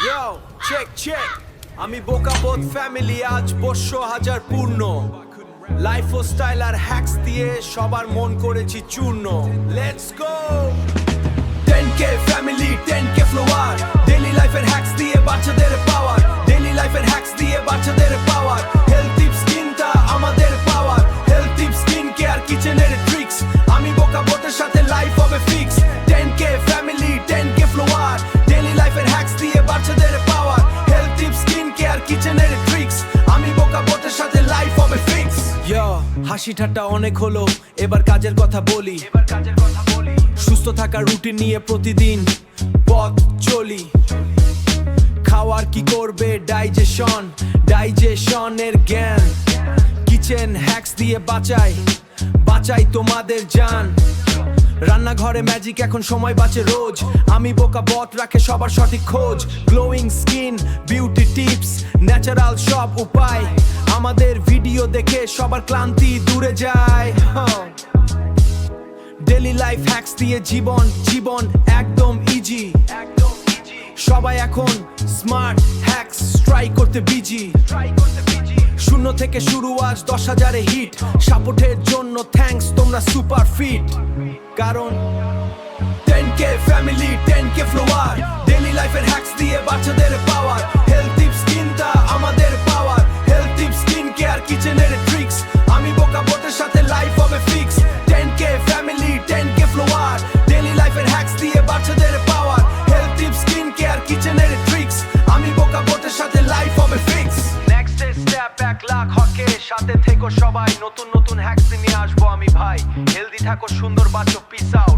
Yo, check. আমি বোকাবোধ family আজ 200,000 পূর্ণ লাইফ ও স্টাইল আর হ্যাক্স দিয়ে সবার মন করেছি চূর্ণ let's go 10k family 10k flower daily লাইফের হ্যাক্স দিয়ে বাচ্চাদের পাওয়ার ডেইলি লাইফের হ্যাক্স দিয়ে বাচ্চাদের পাওয়ার হেলথ টিপস স্কিনটা আমাদের পাওয়ার হেলথ টিপস স্কিন কেয়ার কিচেনের ট্রিক্স আমি বোকাবোধের সাথে লাইফ হবে fix 10k family 10k flower daily লাইফের হ্যাক্স দিয়ে বাচ্চাদের পাওয়ার হেলথ টিপস স্কিন কেয়ার কিচেনের ট্রিক্স আমি বোকাবোধের সাথে লাইফ হবে ফিক্স ইয়ো হাসি ঠাট্টা অনেক হলো এবার কাজের কথা বলি সুস্থ থাকার রুটিন নিয়ে প্রতিদিন পথ চলি খাওয়ার কি করবে ডাইজেশনের জ্ঞান কিচেন হ্যাক্স দিয়ে বাঁচাই তোমাদের জান রান্নাঘরে ম্যাজিক এখন সময় বাঁচে রোজ আমি বোকাবোধ রাখে সবার সঠিক খোঁজ glowing skin beauty tips natural সব উপায় আমাদের ভিডিও দেখে সবার ক্লান্তি দূরে যায় ডেইলি লাইফ হ্যাক্স দিয়ে জীবন একদম ইজি সবাই এখন স্মার্ট হ্যাক্স ট্রাই করতে বিজি শূন্য থেকে শুরু আজ 10,000-এ হিট সাপোর্টের জন্য থ্যাঙ্কস তোমরা সুপার ফিট কারণ 10k family 10k flower daily লাইফের হ্যাক্স দিয়ে বাচ্চাদের পাওয়ার হেলথ টিপস স্কিনটা আমাদের পাওয়ার হেলথ টিপস স্কিন কেয়ার কিচেনের ট্রিক্স আমি বোকাবোধের সাথে লাইফ হবে fix 10k family 10k flower daily লাইফের হ্যাক্স দিয়ে বাচ্চাদের পাওয়ার হেলথ টিপস স্কিন কেয়ার কিচেনের ট্রিক্স আমি বোকাবোধের সাথে লাইফ হবে ফিক্স নেক্সট স্টেপ 1 লাখ হকে সাথে থেকো সবাই নতুন হ্যাক্স নিয়ে আসবো আমি ভাই হেলদি থাকো সুন্দর বাঁচো পিস আউট